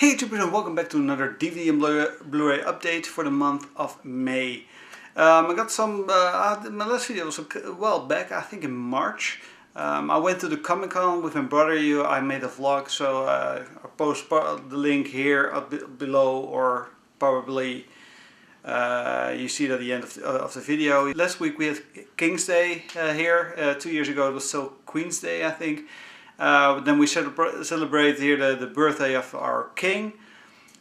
Hey YouTubers, and welcome back to another DVD and Blu-ray update for the month of May. I got some, my last video was a while back, I think in March. I went to the Comic-Con with my brother. I made a vlog, so I'll post the link here up below, or probably you see it at the end of the video. Last week we had King's Day here. 2 years ago it was still Queen's Day, I think. Then we celebrate here the birthday of our king,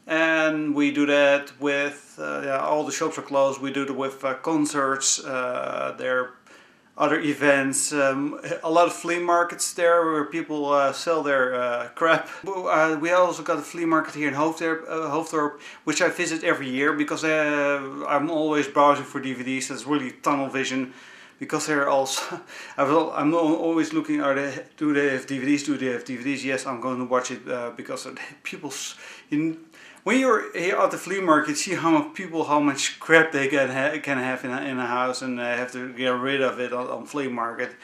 and we do that with all the shops are closed. We do it with concerts, there are other events, a lot of flea markets there where people sell their crap. We also got a flea market here in Hoofddorp, which I visit every year because I'm always browsing for DVDs. That's really tunnel vision. Because they're also, I'm always looking, do they have DVDs? Do they have DVDs? Yes, I'm going to watch it because people. When you're here at the flea market, you see how much crap they can have in a house, and have to get rid of it on flea market.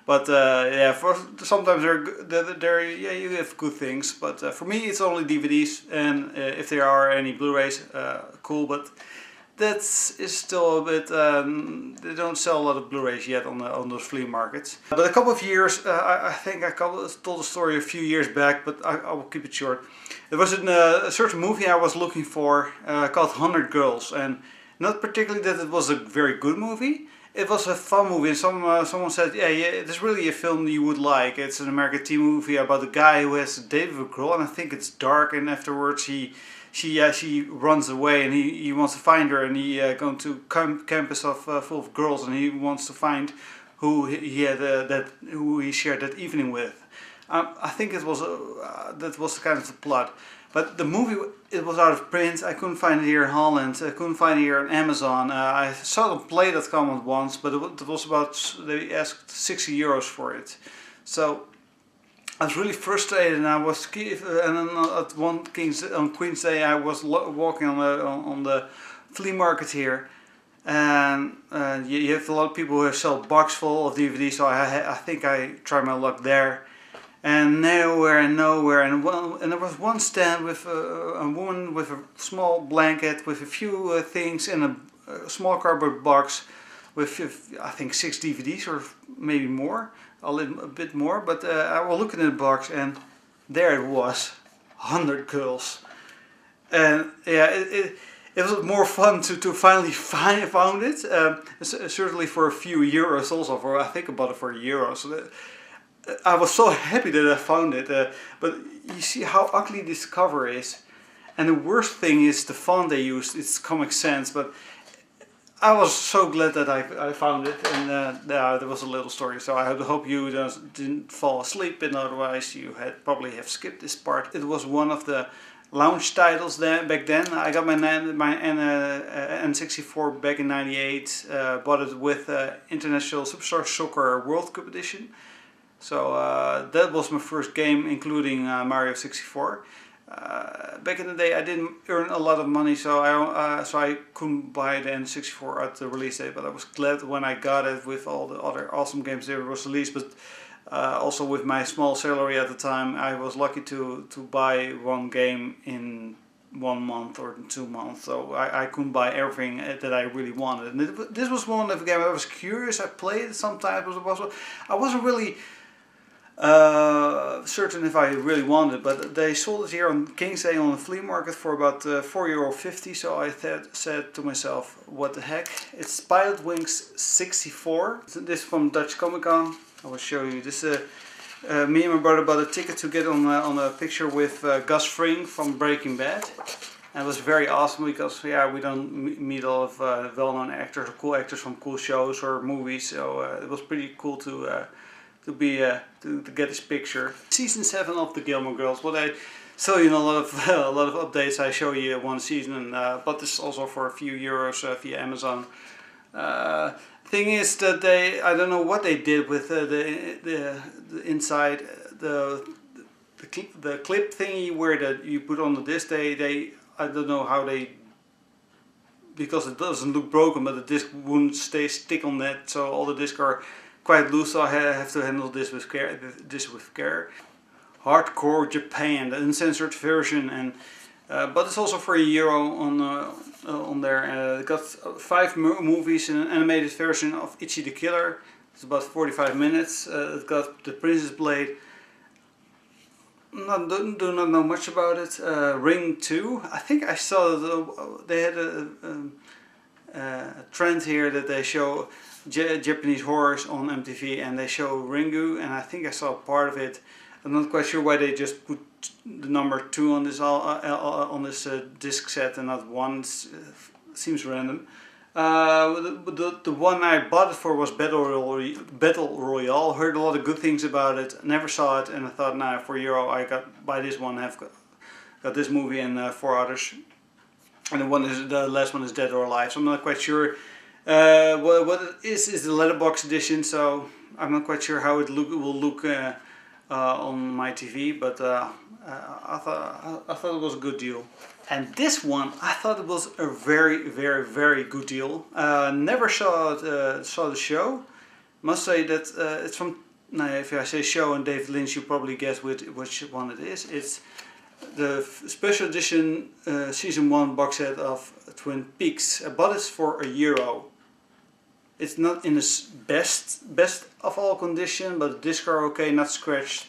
But yeah, sometimes you have good things. But for me, it's only DVDs, and if there are any Blu-rays, cool. But is still a bit, they don't sell a lot of Blu-rays yet on those flea markets. But a couple of years, I think I told the story a few years back, but I will keep it short. There was a certain movie I was looking for called 100 Girls, and not particularly that it was a very good movie. It was a fun movie, and someone said, yeah, it's really a film you would like. It's an American teen movie about a guy who has a date with a girl, and I think it's dark, and afterwards she runs away, and he wants to find her, and he going to campus full of girls, and he wants to find who he shared that evening with. I think it was that was kind of the plot. But the movie, it was out of print. I couldn't find it here in Holland. I couldn't find it here on Amazon. I saw it on Play.com once, but it was about, they asked €60 for it. So I was really frustrated, and I was, and then at on Queen's Day I was walking on the flea market here, and you have a lot of people who sell a box full of DVDs. So I think I tried my luck there, and nowhere, and there was one stand with a woman with a small blanket with a few things in a small cardboard box with I think 6 DVDs or maybe more. A bit more, but I was looking in the box, and there it was, 100 Girls. And yeah, it was more fun to finally found it. Certainly for a few euros also, I think I bought it for €1. So I was so happy that I found it. But you see how ugly this cover is. And the worst thing is the font they used. It's Comic Sans, but I was so glad that I found it, and there was a little story. So I hope you didn't fall asleep, and otherwise you probably have skipped this part. It was one of the launch titles back then. I got my N64 back in '98. Bought it with International Superstar Soccer World Cup Edition. So that was my first game, including Mario 64. Back in the day I didn't earn a lot of money, so I couldn't buy the N64 at the release date, but I was glad when I got it with all the other awesome games that was released. But also with my small salary at the time, I was lucky to buy one game in 1 month or 2 months, so I couldn't buy everything that I really wanted. And this was one of the games I was curious. I played it sometimes, but I wasn't really certain if I really wanted, but they sold it here on King's Day on the flea market for about €4.50. So I said to myself, what the heck? It's Pilotwings 64. This is from Dutch Comic-Con. I will show you this. Me and my brother bought a ticket to get on a picture with Gus Fring from Breaking Bad. And it was very awesome because yeah, we don't meet a lot of well-known actors or cool actors from cool shows or movies. So it was pretty cool to get this picture. Season 7 of the Gilmore Girls. What I show you in a lot of updates. I show you one season, and bought this also for a few euros via Amazon. Thing is that I don't know what they did with the inside, the clip thingy where you put on the disc. I don't know how they, because it doesn't look broken, but the disc wouldn't stick on that. So all the discs are quite loose, so I have to handle this with care. Hardcore Japan, the uncensored version, and But it's also for €1 on there. It got 5 movies and an animated version of Itchy the Killer. It's about 45 minutes. It got The Princess Blade. Do not know much about it. Ring 2. I think I saw they had a trend here that they show Japanese horrors on MTV, and they show Ringu, and I think I saw part of it. I'm not quite sure why they just put the number 2 on this disc set and not 1. Seems random. The one I bought it for was Battle Royale. Heard a lot of good things about it. Never saw it, and I thought, nah, for €1 I buy this one. Have got this movie and 4 others. And the last one is Dead or Alive. So I'm not quite sure. What it is the letterbox edition. So I'm not quite sure how it will look on my TV, but I thought it was a good deal. And this one, I thought it was a very, very, very good deal. Never saw the show. Must say that it's from. Now, if I say show and David Lynch, you probably guess which one it is. It's the special edition season 1 box set of Twin Peaks. I bought it for €1. It's not in its best of all condition, but the discs are okay, not scratched.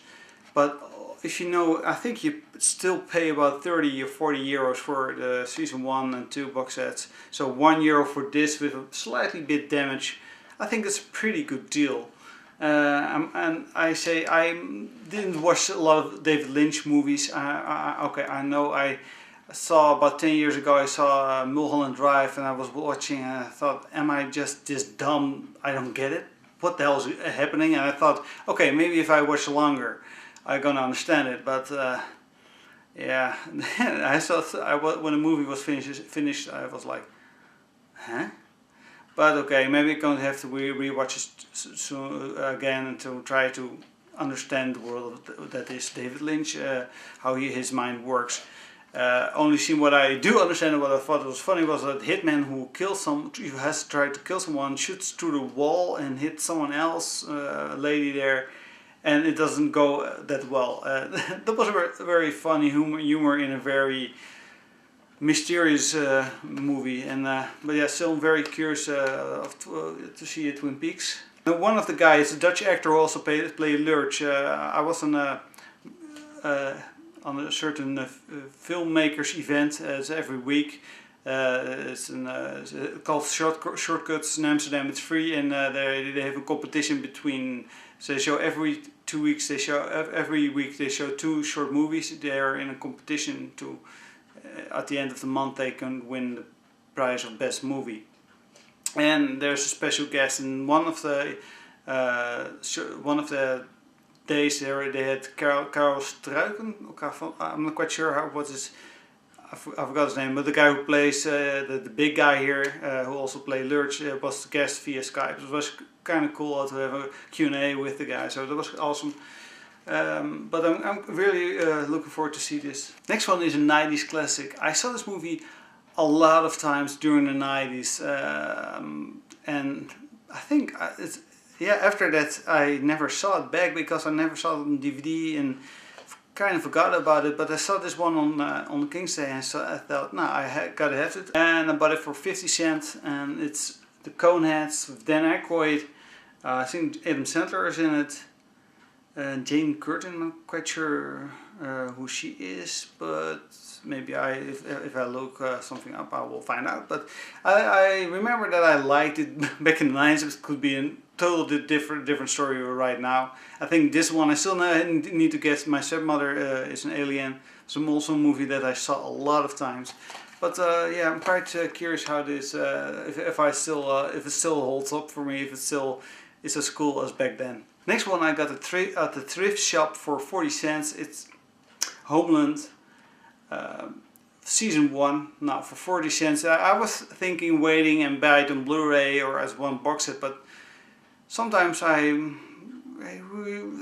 But if you know, I think you still pay about 30 or 40 euros for the season 1 and 2 box sets. So €1 for this with a slightly bit damage. I think it's a pretty good deal. And I say I didn't watch a lot of David Lynch movies. I know I saw about 10 years ago, I saw Mulholland Drive, and I was watching and I thought, am I just this dumb? I don't get it. What the hell is happening? And I thought, okay, maybe if I watch longer, I'm gonna understand it. But yeah, I thought when the movie was finished, I was like, huh? But okay, maybe I'm going to have to rewatch it soon again to try to understand the world that is David Lynch, how his mind works. Only seen what I do understand and what I thought was funny was that hitman who has tried to kill someone, shoots through the wall and hits someone else, a lady there, and it doesn't go that well. That was a very funny humor in a very mysterious movie, and but yeah, still very curious to see Twin Peaks. And one of the guys, a Dutch actor who also played Lurch. I was on a certain filmmakers event every week. It's called Shortcuts in Amsterdam. It's free, and they have a competition between. So they show every 2 weeks. Every week they show 2 short movies. They are in a competition to. At the end of the month, they can win the prize of best movie. And there's a special guest, and one of the days there they had Karel Struiken. I'm not quite sure what his. I forgot his name, but the guy who plays the big guy here, who also played Lurch, was the guest via Skype. It was kind of cool to have a Q&A with the guy, so that was awesome. But I'm really looking forward to see this. Next one is a 90s classic. I saw this movie a lot of times during the 90s, and I think after that I never saw it back because I never saw it on DVD and kind of forgot about it. But I saw this one on King's Day, and so I thought, nah, gotta have it. And I bought it for 50 cents, and it's the Coneheads with Dan Aykroyd. I think Adam Sandler is in it. Jane Curtin, I'm not quite sure who she is, but maybe if I look something up, I will find out. But I remember that I liked it back in the 90s. It could be a totally different story right now. I think this one I still need to get. My Stepmother is an Alien. It's also a movie that I saw a lot of times. But yeah, I'm quite curious how this, if it still holds up for me, if it still is as cool as back then. Next one I got at the thrift shop for 40 cents. It's Homeland season 1 now for 40 cents. I was thinking waiting and buy it on Blu-ray or as one box set, but sometimes I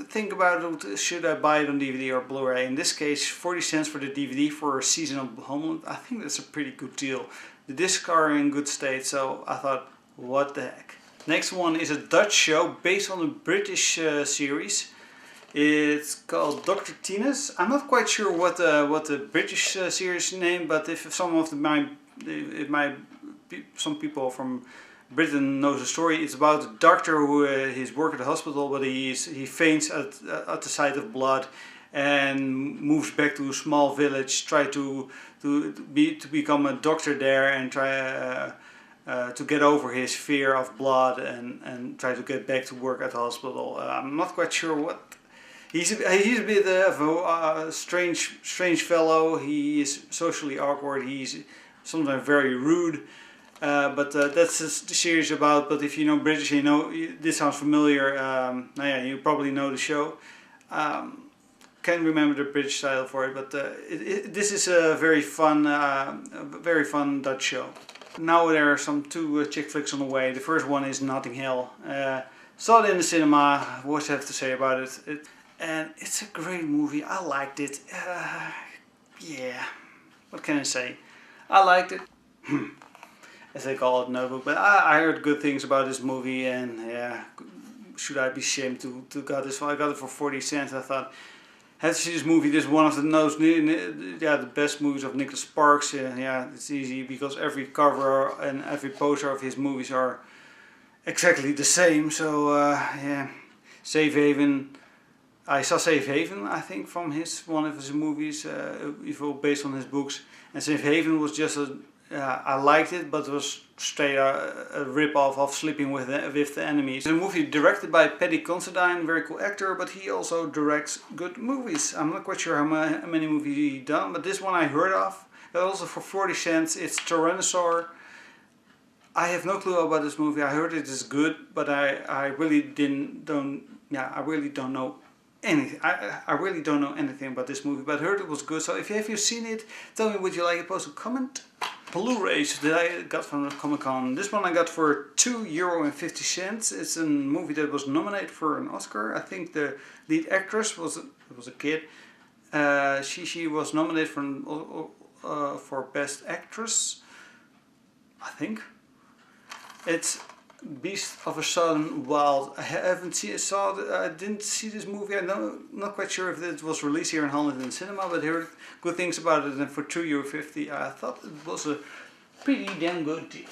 think about it, should I buy it on DVD or Blu-ray. In this case, 40 cents for the DVD for a season of Homeland. I think that's a pretty good deal. The discs are in good state, so I thought, what the heck. Next one is a Dutch show based on a British series. It's called Dr. Tina's. I'm not quite sure what the British series name, but if some of some people from Britain knows the story, it's about a doctor who he's working at the hospital, but he faints at the sight of blood, and moves back to a small village, try to become a doctor there, and try to get over his fear of blood, and try to get back to work at the hospital. I'm not quite sure what. He's a bit of a strange fellow. He is socially awkward. He's sometimes very rude. But that's the series about. But if you know British, you know this sounds familiar. Now yeah, you probably know the show. Can't remember the British title for it, but this is a very fun Dutch show. Now there are two chick flicks on the way. The first one is Notting Hill. Saw it in the cinema. What do I have to say about it? And it's a great movie. I liked it. Yeah, what can I say? I liked it. As they call it in the book. But I heard good things about this movie, and yeah, should I be ashamed to got this one? I got it for 40 cents. I thought, I had to see this movie. This is one of the best movies of Nicholas Sparks. Yeah, it's easy because every cover and every poster of his movies are exactly the same. So yeah, Safe Haven. I saw Safe Haven, I think, from one of his movies, based on his books. And Safe Haven was just I liked it, but it was straight a rip-off of Sleeping with the Enemy. It's a movie directed by Paddy Considine, very cool actor, but he also directs good movies. I'm not quite sure how many movies he's done, but this one I heard of. Also for 40 cents, it's Tyrannosaur. I have no clue about this movie. I heard it is good, but I really don't know anything. I really don't know anything about this movie, but I heard it was good. So if you seen it, tell me would you like to post a comment. Blu-rays that I got from the Comic-Con. This one I got for €2.50. It's a movie that was nominated for an Oscar. I think the lead actress was a kid. She was nominated for Best Actress, I think. It's Beast of a Southern Wild. I didn't see this movie. I'm not quite sure if it was released here in Holland in cinema, but I heard good things about it, and for €2.50 I thought it was a pretty damn good deal.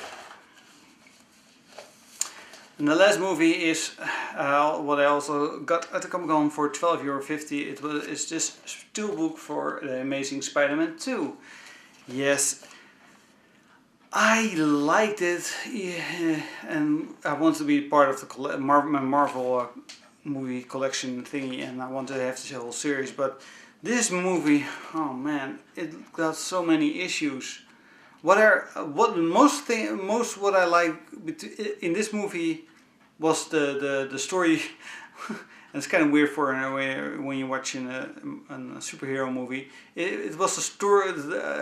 And the last movie is what I also got at the Comic-Con for €12.50. It's this steelbook for The Amazing Spider-Man 2. Yes, I liked it, yeah, and I want to be part of the Marvel movie collection thingy, and I want to have the whole series. But this movie, oh man, it got so many issues. What I like in this movie was the story. And it's kind of weird for when you're watching a superhero movie. It was the story,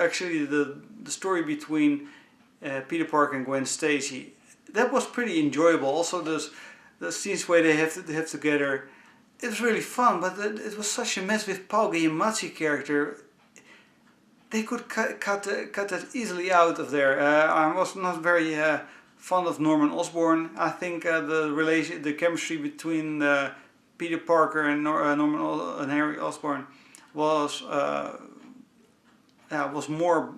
actually the story between Peter Parker and Gwen Stacy. That was pretty enjoyable. Also, the scenes where they have together, it was really fun. But it was such a mess with Paul Giamatti character. They could cut that easily out of there. I was not very fond of Norman Osborn. I think the chemistry between Peter Parker and Norman and Harry Osborn was more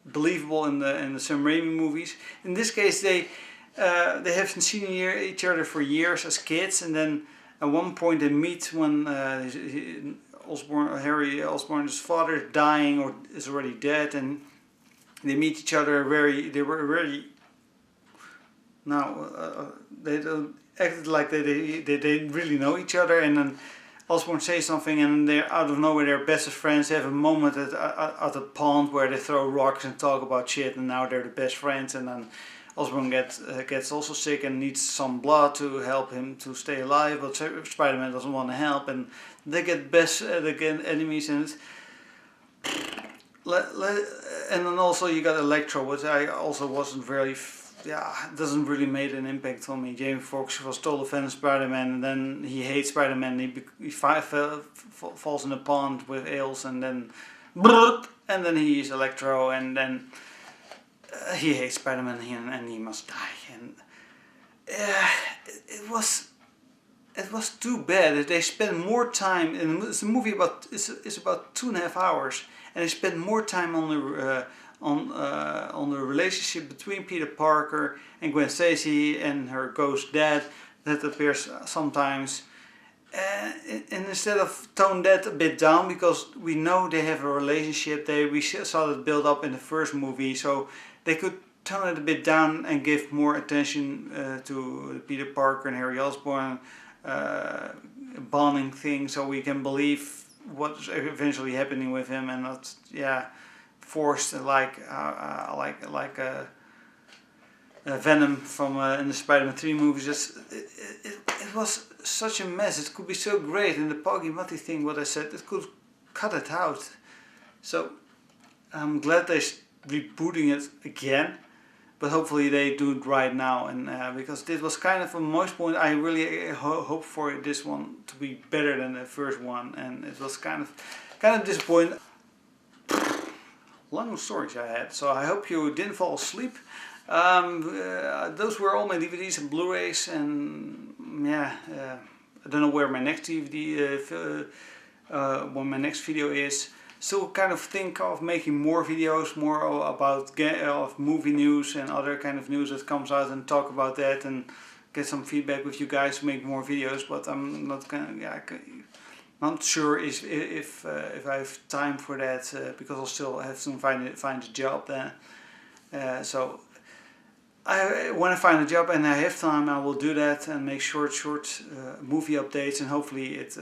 believable in the Sam Raimi movies. In this case, they haven't seen each other for years as kids, and then at one point they meet when Harry Osborn's father is dying or is already dead, and they meet each other they acted like they really know each other, and then Osborn says something, and they're out of nowhere they're best of friends. They have a moment at a pond where they throw rocks and talk about shit, and now they're the best friends. And then Osborn gets also sick and needs some blood to help him to stay alive, but Spider-Man doesn't want to help, and they get enemies, and then also you got Electro, which I also wasn't very. It doesn't really make an impact on me. Jamie Foxx was total fan of Spider-Man, and then he hates Spider-Man. He falls in a pond with ales, and then he's Electro, and then he hates Spider-Man, and he must die. And it was it was too bad that they spend more time, and it's a movie about, it's about 2.5 hours, and they spend more time on the relationship between Peter Parker and Gwen Stacy and her ghost dad that appears sometimes. And instead of tone that a bit down, because we know they have a relationship, we saw it build up in the first movie, so they could tone it a bit down and give more attention to Peter Parker and Harry Osborn bonding thing, so we can believe what's eventually happening with him, and not forced like Venom from in the Spider-Man 3 movies. It was such a mess. It could be so great, and the Poggy Mutty thing, what I said, it could cut it out. So I'm glad they're rebooting it again, but hopefully they do it right now, and because this was kind of, a most point, I really hope for this one to be better than the first one, and it was kind of disappointing. Long stories I had, so I hope you didn't fall asleep. Those were all my DVDs and Blu-rays, and I don't know where my next DVD, what my next video is. Still kind of think of making more videos, more about of movie news and other kind of news that comes out, and talk about that and get some feedback with you guys to make more videos. But I'm not not sure if I have time for that, because I'll still have to find a job then. So when I find a job and I have time, I will do that and make short movie updates, and hopefully it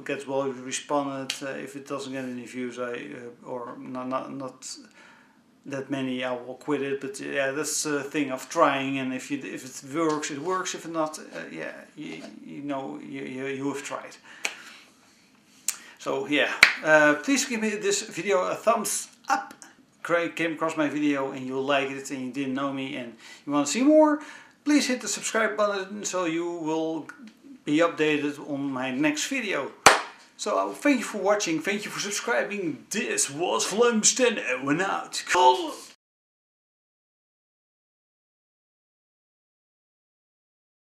gets well responded. If it doesn't get any views, or not that many, I will quit it. But yeah, that's a thing of trying, and if it works, it works. If not, you know you have tried. So yeah, please give me this video a thumbs up. Came across my video and you liked it and you didn't know me and you want to see more, please hit the subscribe button so you will be updated on my next video. So thank you for watching, thank you for subscribing. This was Flumst and out. Cool.